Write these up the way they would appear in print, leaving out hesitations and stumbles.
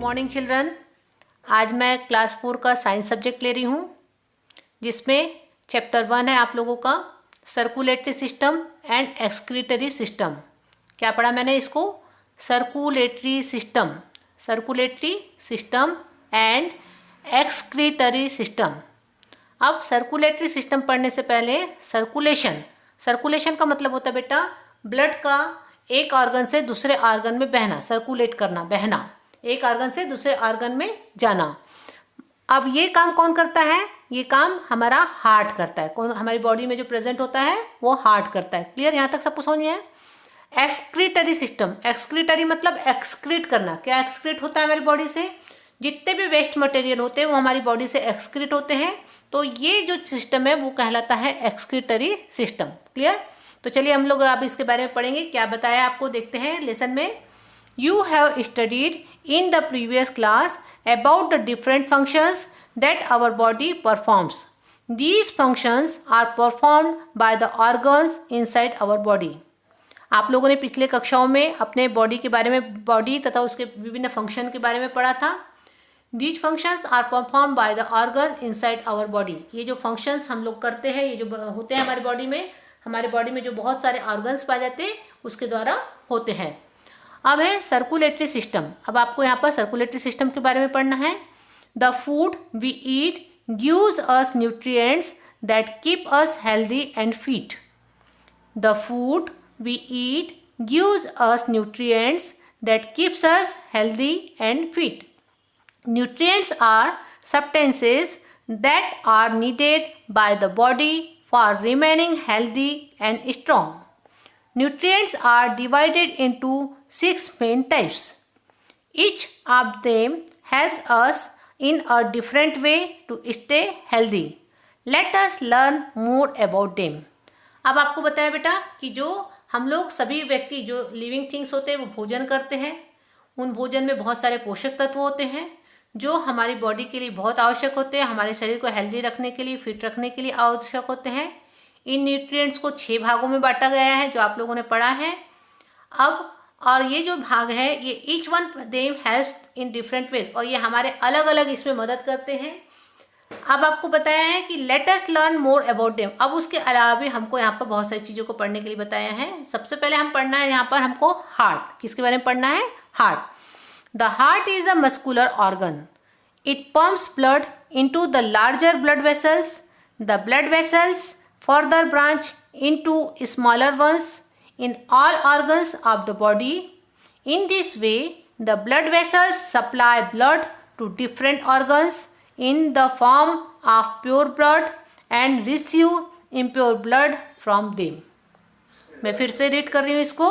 Morning children. आज मैं class 4 का साइंस सब्जेक्ट ले रही हूँ, जिसमें चैप्टर 1 है आप लोगों का circulatory system and excretory system. क्या पढ़ा मैंने इसको? Circulatory system and excretory system. अब सर्कुलेटरी सिस्टम पढ़ने से पहले सर्कुलेशन का मतलब होता है बेटा ब्लड का एक ऑर्गन से दूसरे ऑर्गन में बहना, सर्कुलेट करना, बहना, एक ऑर्गन से दूसरे ऑर्गन में जाना। अब ये काम कौन करता है? ये काम हमारा हार्ट करता है। कौन? हमारी बॉडी में जो प्रेजेंट होता है वो हार्ट करता है। क्लियर? यहाँ तक सबको समझ में है? एक्सक्रीटरी सिस्टम, एक्सक्रीटरी मतलब एक्सक्रीट करना। क्या एक्सक्रीट होता है हमारी बॉडी से? जितने भी वेस्ट मटेरियल होते हैं वो हमारी बॉडी से एक्सक्रीट होते हैं। तो ये जो सिस्टम है वो कहलाता है एक्सक्रीटरी सिस्टम। क्लियर? तो चलिए हम लोग अब इसके बारे में पढ़ेंगे। क्या बताया आपको, देखते हैं लेसन में। You have studied in the previous class about the different functions that our body performs. These functions are performed by the organs inside our body. आप लोगों ने पिछले कक्षाओं में अपने बॉडी के बारे में, बॉडी तथा उसके विभिन्न फंक्शन के बारे में पढ़ा था। These functions are performed by the organ inside our body. ये जो फंक्शंस हम लोग करते हैं, ये जो होते हैं हमारे बॉडी में जो बहुत सारे ऑर्गन्स पाए जाते हैं उसके द्वारा होते हैं। अब है सर्कुलेटरी सिस्टम। अब आपको यहाँ पर सर्कुलेटरी सिस्टम के बारे में पढ़ना है। The food we eat gives us nutrients that keep us healthy and fit. The food we eat gives us nutrients that keeps us healthy and fit. Nutrients are substances that are needed by the body for remaining healthy and strong. Nutrients are divided into 6 main types. Each of them helps us in a different way to stay healthy. Let us learn more about them. अब आपको बताया बेटा कि जो हम लोग सभी व्यक्ति जो लिविंग थिंग्स होते हैं वो भोजन करते हैं। उन भोजन में बहुत सारे पोषक तत्व होते हैं जो हमारी बॉडी के लिए बहुत आवश्यक होते हैं, हमारे शरीर को हेल्दी रखने के लिए, फिट रखने के लिए आवश्यक होते हैं। इन न्यूट्रिएंट्स को 6 भागों में बांटा गया है जो आप लोगों ने पढ़ा है। अब और ये जो भाग है ये each one them help in different ways, और ये हमारे अलग अलग इसमें मदद करते हैं। अब आपको बताया है कि let us learn more about them. अब उसके अलावा भी हमको यहाँ पर बहुत सारी चीज़ों को पढ़ने के लिए बताया है। सबसे पहले हम पढ़ना है यहाँ पर हमको हार्ट। किसके बारे में पढ़ना है? Heart. The heart is a muscular organ. It pumps blood into the larger blood vessels. The blood vessels further branch into smaller ones in all organs of the body. In this way, the blood vessels supply blood to different organs in the form of pure blood and receive impure blood from them. मैं फिर से read कर रही हूँ इसको।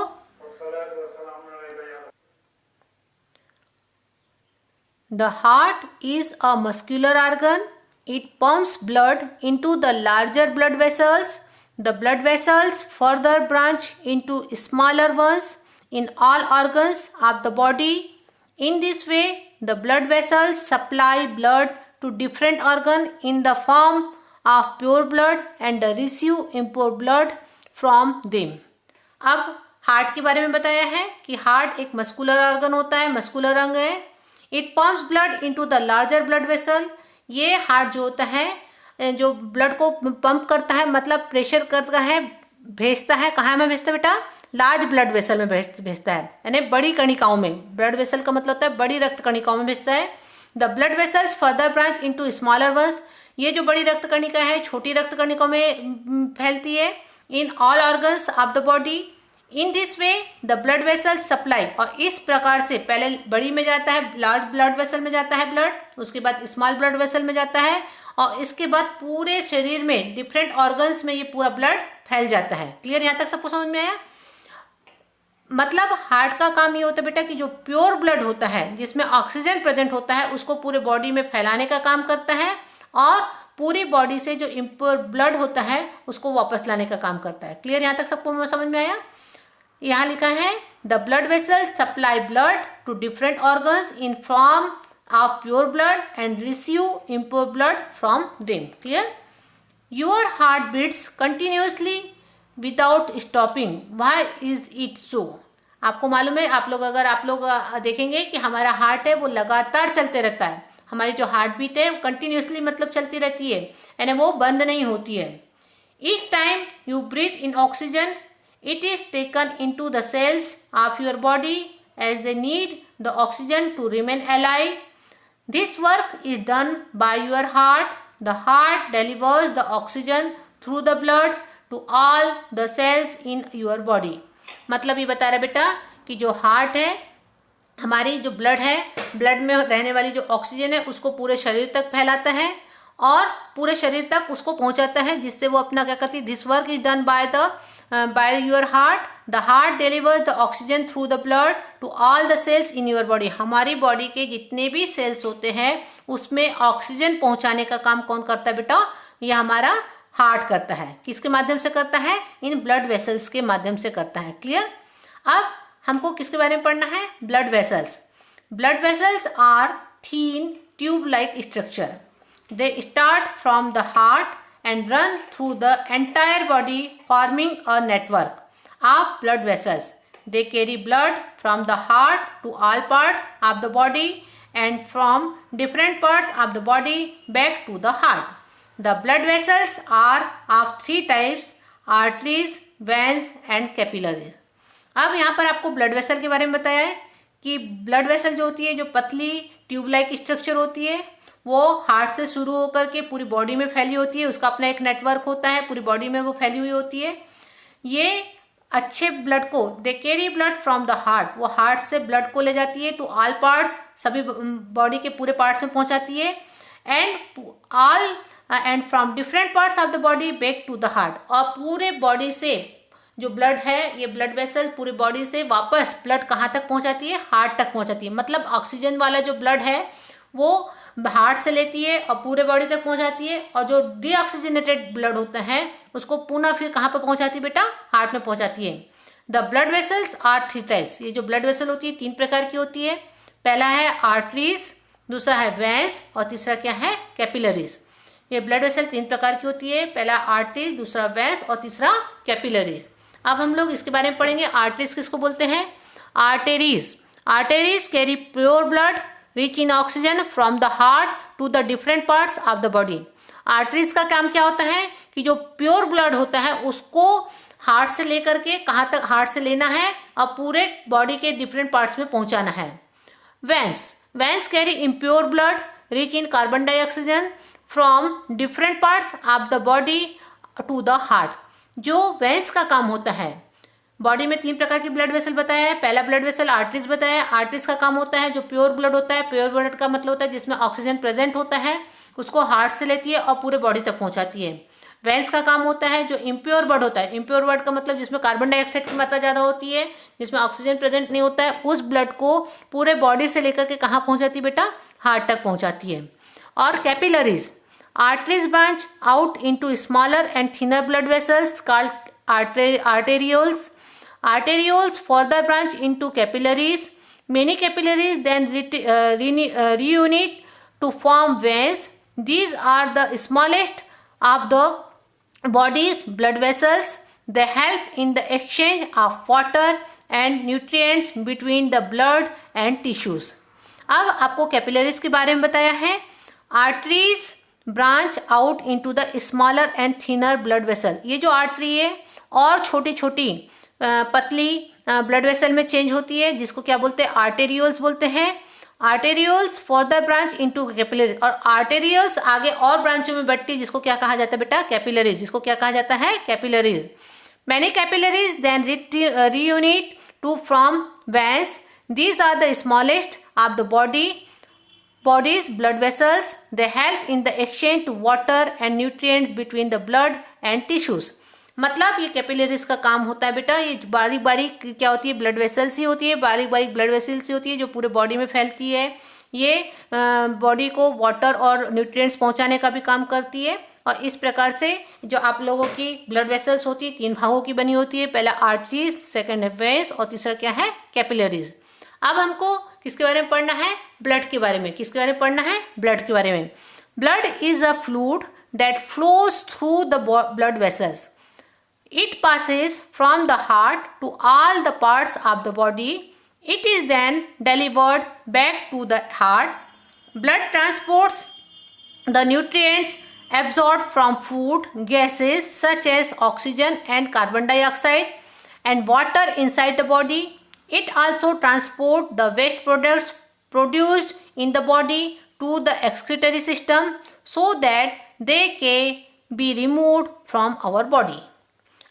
The heart is a muscular organ. It pumps blood into the larger blood vessels. The blood vessels further branch into smaller ones in all organs of the body. In this way, the blood vessels supply blood to different organs in the form of pure blood and receive impure blood from them. अब heart के बारे में बताया है कि heart एक muscular organ होता है, मस्कुलर अंग है। It pumps blood into the larger blood vessel. ये हार्ट जो होता है जो ब्लड को पंप करता है, मतलब प्रेशर करता है, भेजता है। कहाँ में भेजता है बेटा? लार्ज ब्लड वेसल में भेजता है, यानी बड़ी कणिकाओं में। ब्लड वेसल का मतलब होता है बड़ी रक्त कणिकाओं में भेजता है। The blood vessels further branch into smaller once. ये जो बड़ी रक्त कणिका है छोटी रक्त कणिकाओं में फैलती है। In all organs of the body. In this way the blood vessel supply, और इस प्रकार से पहले बड़ी में जाता है, लार्ज ब्लड वेसल में जाता है ब्लड, उसके बाद स्मॉल ब्लड वेसल में जाता है, और इसके बाद पूरे शरीर में डिफरेंट ऑर्गन्स में ये पूरा ब्लड फैल जाता है। क्लियर? यहाँ तक सबको समझ में आया? मतलब हार्ट का काम ये होता है बेटा कि जो प्योर ब्लड होता है जिसमें ऑक्सीजन प्रेजेंट होता है उसको पूरे बॉडी में फैलाने का काम करता है, और पूरी बॉडी से जो इम्प्योर ब्लड होता है उसको वापस लाने का काम करता है। क्लियर? यहाँ तक सबको समझ में आया? यहाँ लिखा है the blood vessels supply blood to different organs in form of pure blood and receive impure blood from them. Clear? Your heart beats continuously without stopping. Why is it so? आपको मालूम है, आप लोग देखेंगे कि हमारा हार्ट है वो लगातार चलते रहता है। हमारी जो हार्ट बीट है वो कंटिन्यूसली मतलब चलती रहती है, यानी वो बंद नहीं होती है। Each time you breathe in oxygen it is taken into the cells of your body as they need the oxygen to remain alive. This work is done by your heart. The heart delivers the oxygen through the blood to all the cells in your body. मतलब ये बता रहा बेटा कि जो heart है, हमारी जो ब्लड है, ब्लड में रहने वाली जो ऑक्सीजन है उसको पूरे शरीर तक फैलाता है और पूरे शरीर तक उसको पहुंचाता है, जिससे वो अपना क्या करती है, this work is done by your heart. The heart delivers the oxygen through the blood to all the cells in your body. हमारी बॉडी के जितने भी सेल्स होते हैं उसमें ऑक्सीजन पहुंचाने का काम कौन करता है बेटा? ये हमारा हार्ट करता है। किसके माध्यम से करता है? इन ब्लड वेसल्स के माध्यम से करता है। क्लियर? अब हमको किसके बारे में पढ़ना है? Blood vessels. Blood vessels are thin tube like structure. They start from the heart and run through the entire body, forming a network of blood vessels. They carry blood from the heart to all parts of the body and from different parts of the body back to the heart. The blood vessels are of three types: arteries, veins and capillaries. अब यहाँ पर आपको blood vessel के बारे में बताया है कि ब्लड वेसल जो होती है, जो पतली ट्यूब लाइक स्ट्रक्चर होती है, वो हार्ट से शुरू होकर के पूरी बॉडी में फैली होती है। उसका अपना एक नेटवर्क होता है, पूरी बॉडी में वो फैली हुई होती है। ये अच्छे ब्लड को, they carry blood from the heart, वो हार्ट से ब्लड को ले जाती है टू ऑल पार्ट्स, सभी बॉडी के पूरे पार्ट्स में पहुंचाती है। And from different parts of the body back to the heart, और पूरे बॉडी से जो ब्लड है, ये ब्लड वेसल पूरी बॉडी से वापस ब्लड कहाँ तक पहुंचाती है? हार्ट तक पहुंचाती है। मतलब ऑक्सीजन वाला जो ब्लड है वो हार्ट से लेती है और पूरे बॉडी तक पहुंचाती है, और जो डीऑक्सीजनेटेड ब्लड होता है उसको पुनः फिर कहाँ पर पहुंचाती है बेटा? हार्ट में पहुंचाती है। The blood vessels are three types. ये जो ब्लड वेसल होती है तीन प्रकार की होती है. पहला है आर्टरीज, दूसरा है वेंस और तीसरा क्या है? कैपिलरीज. ये ब्लड वेसल तीन प्रकार की होती है, पहला आर्टरीज, दूसरा वेंस और तीसरा कैपिलरीज. अब हम लोग इसके बारे में पढ़ेंगे. आर्टरीज किसको बोलते हैं? Arteries. Arteries carry pure blood rich in oxygen from the heart to the different parts of the body. Arteries का काम क्या होता है कि जो प्योर ब्लड होता है उसको हार्ट से लेकर के कहाँ तक हार्ट से लेना है और पूरे बॉडी के डिफरेंट पार्ट्स में पहुंचाना है. Veins. Veins carry impure blood rich in carbon dioxygen from different parts of the body to the heart. जो वेंस का काम होता है, बॉडी में तीन प्रकार की ब्लड वेसल बताया है. पहला ब्लड वेसल आर्टरीज बताया है. आर्टरीज का काम होता है जो प्योर ब्लड होता है. प्योर ब्लड का मतलब होता है जिसमें ऑक्सीजन प्रेजेंट होता है, उसको हार्ट से लेती है और पूरे बॉडी तक पहुंचाती है. वेंस का काम होता है जो इम्प्योर ब्लड होता है. इम्प्योर ब्लड का मतलब जिसमें कार्बन डाइऑक्साइड की मात्रा ज़्यादा होती है, जिसमें ऑक्सीजन प्रेजेंट नहीं होता है, उस ब्लड को पूरे बॉडी से लेकर के कहाँ पहुँचाती है बेटा? हार्ट तक पहुँचाती है. और capillaries. Arteries branch out into smaller and thinner blood vessels called arterioles. Arterioles further branch into capillaries. Many capillaries then reunite to form veins. These are the smallest of the body's blood vessels. They help in the exchange of water and nutrients between the blood and tissues. अब आपको capillaries के बारे में बताया है. Arteries branch out into the smaller and thinner blood vessel. ये जो artery है और छोटी छोटी पतली ब्लड वेसल में चेंज होती है, जिसको क्या बोलते हैं? आर्टेरियोल्स बोलते हैं. Arterioles further branch into capillaries. और आर्टेरियोल्स आगे और ब्रांचों में बढ़ती है, जिसको क्या कहा जाता है बेटा? कैपिलरीज. जिसको क्या कहा जाता है? Capillaries. Many capillaries then reunite to form veins. These are the smallest of the body's blood vessels. They help in the exchange to water and nutrients between the blood and tissues. मतलब ये capillaries का काम होता है बेटा. ये बारीक बारीक क्या होती है? ब्लड वेसल्स ही होती है. बारीक बारीक ब्लड वेसल्स ही होती है जो पूरे बॉडी में फैलती है. ये बॉडी को वाटर और न्यूट्रिएंट्स पहुंचाने का भी काम करती है. और इस प्रकार से जो आप लोगों की ब्लड वेसल्स होती है तीन भागों की बनी होती है. पहला आर्टरीज, सेकेंड है वेंस और तीसरा क्या है? कैपिलरीज. अब हमको किसके बारे में पढ़ना है? ब्लड के बारे में. किसके बारे में पढ़ना है? ब्लड के बारे में. Blood is a fluid that flows through the blood vessels. It passes from the heart to all the parts of the body. It is then delivered back to the heart. Blood transports the nutrients absorbed from food, gases such as oxygen and carbon dioxide, and water inside the body. It also transports the waste products produced in the body to the excretory system so that they can be removed from our body.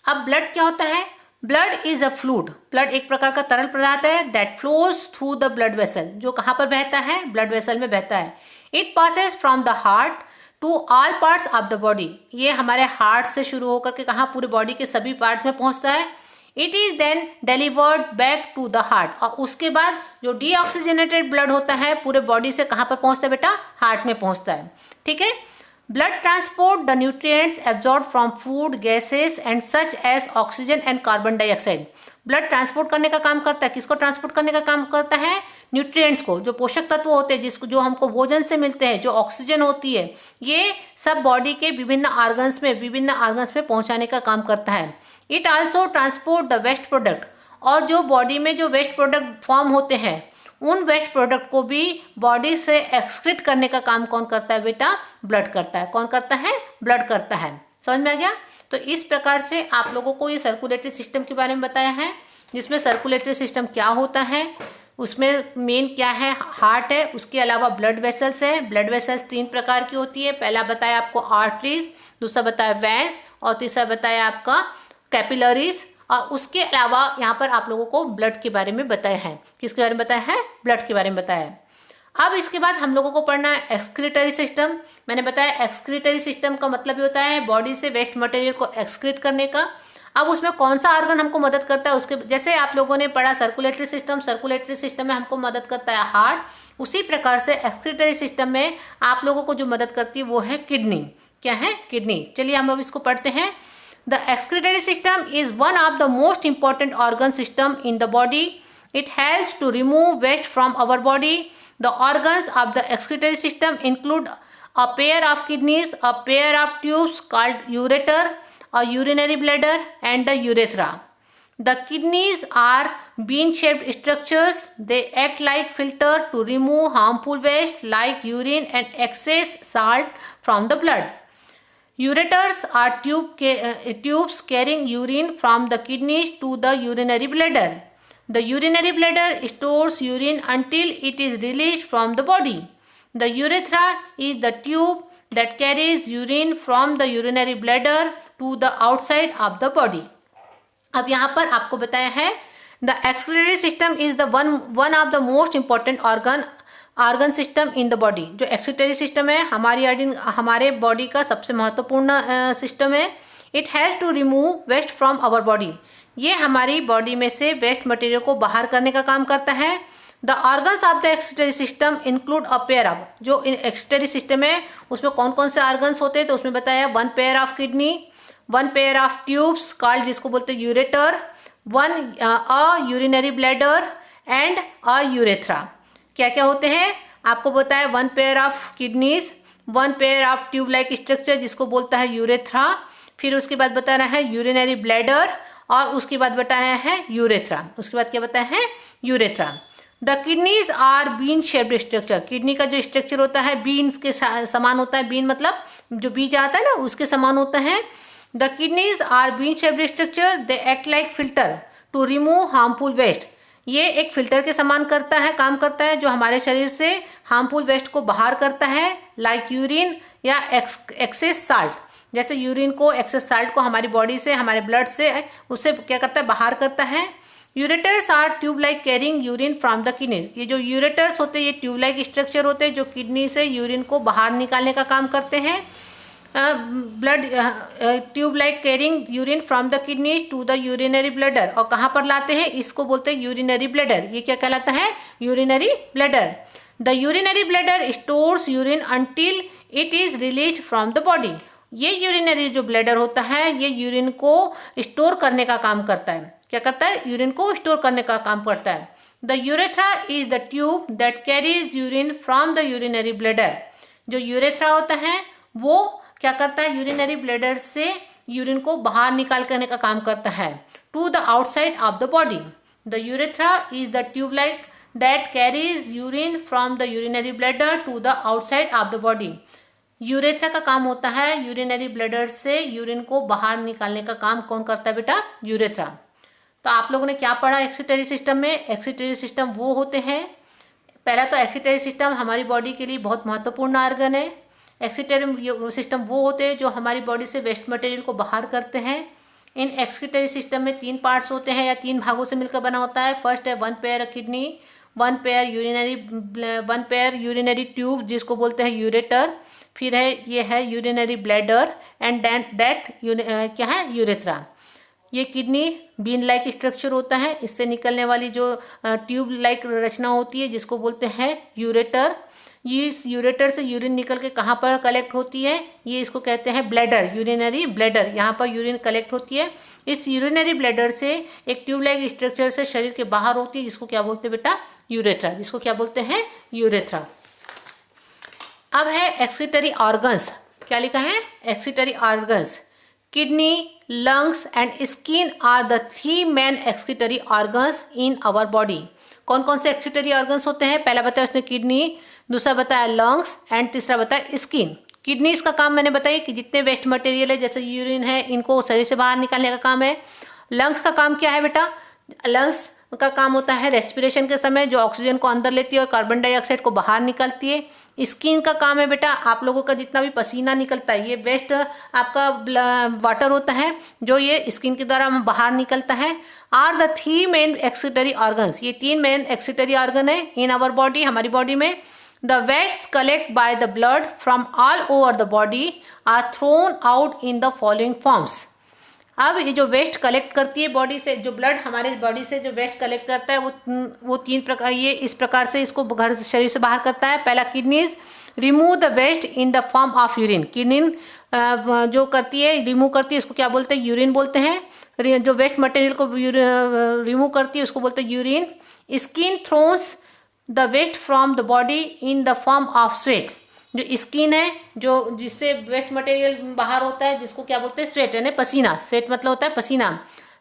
अब blood क्या होता है? Blood is a fluid. Blood एक प्रकार का तरल पदार्थ है that flows through the blood vessel, जो कहाँ पर बहता है? ब्लड वेसल में बहता है. It passes from the heart to all parts of the body. ये हमारे हार्ट से शुरू होकर के कहाँ? पूरे बॉडी के सभी पार्ट में पहुँचता है. It is then delivered back to the heart. और उसके बाद जो डीऑक्सीजनेटेड ब्लड होता है पूरे बॉडी से कहाँ पर पहुँचता है बेटा? हार्ट में पहुँचता है. ठीक है. Blood transport the nutrients absorbed from food, gases and such as oxygen and carbon dioxide. Blood transport करने का काम करता है. किसको ट्रांसपोर्ट करने का काम करता है? न्यूट्रिएंट्स को, जो पोषक तत्व होते हैं जिसको जो हमको भोजन से मिलते हैं, जो ऑक्सीजन होती है, ये सब बॉडी के विभिन्न ऑर्गन्स में पहुंचाने का काम करता है. It also transport the waste product. और जो बॉडी में जो वेस्ट प्रोडक्ट फॉर्म होते हैं उन वेस्ट प्रोडक्ट को भी बॉडी से एक्सक्रीट करने का काम कौन करता है बेटा? ब्लड करता है. कौन करता है? ब्लड करता है. समझ में आ गया? तो इस प्रकार से आप लोगों को ये सर्कुलेटरी सिस्टम के बारे में बताया है, जिसमें सर्कुलेटरी सिस्टम क्या होता है, उसमें मेन क्या है? हार्ट है. उसके अलावा ब्लड वेसल्स है. ब्लड वेसल्स 3 प्रकार की होती है. पहला बताया आपको आर्टरीज, दूसरा बताया वेंस और तीसरा बताया आपका कैपिलरीज. और उसके अलावा यहाँ पर आप लोगों को ब्लड के बारे में बताया है. किसके बारे में बताया है? ब्लड के बारे में बताया है. अब इसके बाद हम लोगों को पढ़ना है एक्सक्रीटरी सिस्टम. मैंने बताया एक्सक्रीटरी सिस्टम का मतलब ये होता है बॉडी से वेस्ट मटेरियल को एक्सक्रीट करने का. अब उसमें कौन सा ऑर्गन हमको मदद करता है? उसके जैसे आप लोगों ने पढ़ा सर्कुलेटरी सिस्टम में हमको मदद करता है हार्ट. उसी प्रकार से एक्सक्रीटरी सिस्टम में आप लोगों को जो मदद करती है वो है किडनी. क्या है? किडनी. चलिए हम अब इसको पढ़ते हैं. The excretory system is one of the most important organ system in the body. It helps to remove waste from our body. The organs of the excretory system include a pair of kidneys, a pair of tubes called ureter, a urinary bladder, and the urethra. The kidneys are bean-shaped structures. They act like filter to remove harmful waste like urine and excess salt from the blood. Ureters are tubes carrying urine from the kidneys to the urinary bladder. The urinary bladder stores urine until it is released from the body. The urethra is the tube that carries urine from the urinary bladder to the outside of the body. अब यहाँ पर आपको बताया है the excretory system is the one of the most important organ system in the body. जो excretory system है हमारे body का सबसे महत्वपूर्ण सिस्टम है. It has to remove waste from our body. ये हमारी बॉडी में से वेस्ट मटेरियल को बाहर करने का काम करता है. The organs of the excretory system include a pair of. जो एक्सक्रीटरी सिस्टम है उसमें कौन कौन से ऑर्गन्स होते हैं? तो उसमें बताया 1 pair of kidney, 1 pair of tubes called जिसको बोलते हैं ureter, 1 a urinary bladder and a urethra. क्या क्या होते हैं आपको बताया? 1 pair of kidneys, 1 pair of tube like structure जिसको बोलता है यूरेथ्रा. फिर उसके बाद बताया है यूरिनरी ब्लैडर और उसके बाद बताया है यूरेथ्रा. उसके बाद क्या बताया है? Urethra. The kidneys are bean shaped structure. Kidney का जो स्ट्रक्चर होता है बीन्स के समान होता है. बीन मतलब जो बीज आता है ना उसके समान होता है. The kidneys are bean shaped structure. They act like filter to remove harmful waste. ये एक फिल्टर के समान काम करता है जो हमारे शरीर से हार्मफुल वेस्ट को बाहर करता है लाइक यूरिन या एक्सेस साल्ट. जैसे यूरिन को, एक्सेस साल्ट को हमारी बॉडी से, हमारे ब्लड से उससे क्या करता है? बाहर करता है. Ureters are tube like carrying urine from the kidney. ये जो यूरेटर्स होते हैं ये ट्यूब लाइक स्ट्रक्चर होते हैं जो किडनी से यूरिन को बाहर निकालने का काम करते हैं. Blood tube like carrying urine from the kidney to the urinary bladder. और कहाँ पर लाते हैं? इसको बोलते हैं यूरिनरी ब्लैडर. ये क्या कहलाता है? Urinary bladder. The urinary bladder stores urine until it is release from the body. ये यूरिनरी जो ब्लैडर होता है ये यूरिन को स्टोर करने का काम करता है. क्या करता है? यूरिन को स्टोर करने का काम करता है. The urethra is the tube that carries urine from the urinary bladder. जो यूरेथ्रा होता है वो क्या करता है? यूरिनरी ब्लैडर से यूरिन को बाहर निकाल करने का काम करता है। To the outside of the body, the urethra is the tube like that carries urine from the urinary bladder to the outside of the body. Urethra का काम होता है यूरिनरी ब्लैडर से यूरिन को बाहर निकालने का काम कौन करता है बेटा? यूरेथ्रा। तो आप लोगों ने क्या पढ़ा एक्सक्रीटरी सिस्टम में? एक्सक्रीटरी सिस्टम वो होते हैं, पहला तो एक्सक्रीटरी सिस्टम हमारी बॉडी के लिए बहुत महत्वपूर्ण ऑर्गन है। एक्सक्रीटरी सिस्टम वो होते हैं जो हमारी बॉडी से वेस्ट मटेरियल को बाहर करते हैं। इन एक्सक्रीटरी सिस्टम में 3 पार्ट्स होते हैं या 3 भागों से मिलकर बना होता है। फर्स्ट है 1 pair kidney, 1 pair urinary tube जिसको बोलते हैं यूरेटर, फिर है ये है यूरिनरी ब्लैडर एंड दैट क्या है? यूरेथ्रा। ये किडनी बीन लाइक स्ट्रक्चर होता है, इससे निकलने वाली जो ट्यूब लाइक रचना होती है जिसको बोलते हैं यूरेटर। ये इस यूरेटर से यूरिन निकल के कहाँ पर कलेक्ट होती है? ये इसको कहते हैं ब्लैडर, यूरिनरी ब्लैडर। यहाँ पर यूरिन कलेक्ट होती है। इस यूरिनरी ब्लैडर से एक ट्यूब लाइक स्ट्रक्चर से शरीर के बाहर होती है जिसको क्या बोलते हैं बेटा? यूरेथ्रा, जिसको क्या बोलते हैं? यूरेथ्रा। अब है एक्सक्रीटरी ऑर्गन्स। क्या लिखा है? Excretory organs. Kidney, lungs and skin are the 3 main excretory organs in our body. कौन कौन से एक्सक्रीटरी ऑर्गन्स होते हैं? पहला बताया उसने किडनी, दूसरा बताया लंग्स एंड तीसरा बताया स्किन। किडनी इसका काम मैंने बताया कि जितने वेस्ट मटेरियल है जैसे यूरिन है इनको शरीर से बाहर निकालने का काम है। लंग्स का काम क्या है बेटा? लंग्स का काम होता है रेस्पिरेशन के समय जो ऑक्सीजन को अंदर लेती है और कार्बन डाइऑक्साइड को बाहर निकालती है। स्किन का काम है बेटा आप लोगों का जितना भी पसीना निकलता है ये वेस्ट आपका वाटर होता है जो ये स्किन के द्वारा बाहर निकलता है। Are the 3 main excretory organs, ये 3 मेन एक्सक्रीटरी ऑर्गन है इन आवर बॉडी, हमारी बॉडी में। The waste collect by the blood from all over the body are thrown out in the following forms. अब ये जो वेस्ट कलेक्ट करती है body से, जो ब्लड हमारे बॉडी से जो वेस्ट कलेक्ट करता है वो 3 प्रकार, ये इस प्रकार से इसको घर शरीर से बाहर करता है। पहला kidneys remove the waste in the form of urine. Kidney जो करती है रिमूव करती है उसको क्या बोलते हैं? यूरिन बोलते हैं। जो वेस्ट मटेरियल को रिमूव करती है उसको बोलते हैं urine. Skin throws the waste from the body in the form of sweat. जो स्किन है जो जिससे वेस्ट मटेरियल बाहर होता है जिसको क्या बोलते हैं? स्वेट, यानी पसीना। स्वेट मतलब होता है पसीना।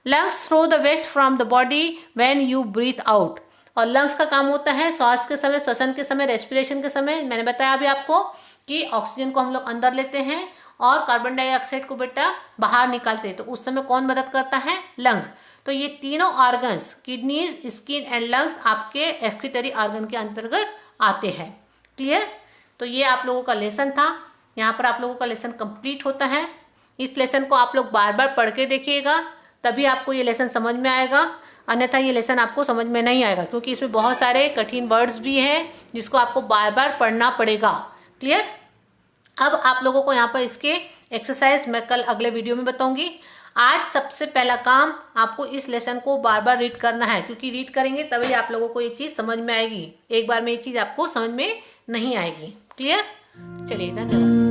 Lungs throw the waste from the body when you breathe out. और लंग्स का काम होता है श्वास के समय, श्वसन के समय, रेस्पिरेशन के समय। मैंने बताया अभी आपको कि ऑक्सीजन को हम लोग अंदर लेते हैं और कार्बन डाइऑक्साइड को बेटा बाहर निकालते हैं, तो उस समय कौन मदद करता है? लंग्स। तो ये तीनों organs kidneys, skin and lungs आपके एक्सक्रीटरी ऑर्गन के अंतर्गत आते हैं। क्लियर? तो ये आप लोगों का लेसन था। यहाँ पर आप लोगों का लेसन कंप्लीट होता है। इस लेसन को आप लोग बार बार पढ़ के देखिएगा तभी आपको ये लेसन समझ में आएगा, अन्यथा ये लेसन आपको समझ में नहीं आएगा क्योंकि इसमें बहुत सारे कठिन वर्ड्स भी हैं जिसको आपको बार बार पढ़ना पड़ेगा। क्लियर? अब आप लोगों को यहाँ पर इसके एक्सरसाइज मैं कल अगले वीडियो में बताऊँगी। आज सबसे पहला काम आपको इस लेसन को बार बार रीड करना है क्योंकि रीड करेंगे तभी आप लोगों को ये चीज़ समझ में आएगी। एक बार में ये चीज़ आपको समझ में नहीं आएगी। क्लियर? चलिए, धन्यवाद।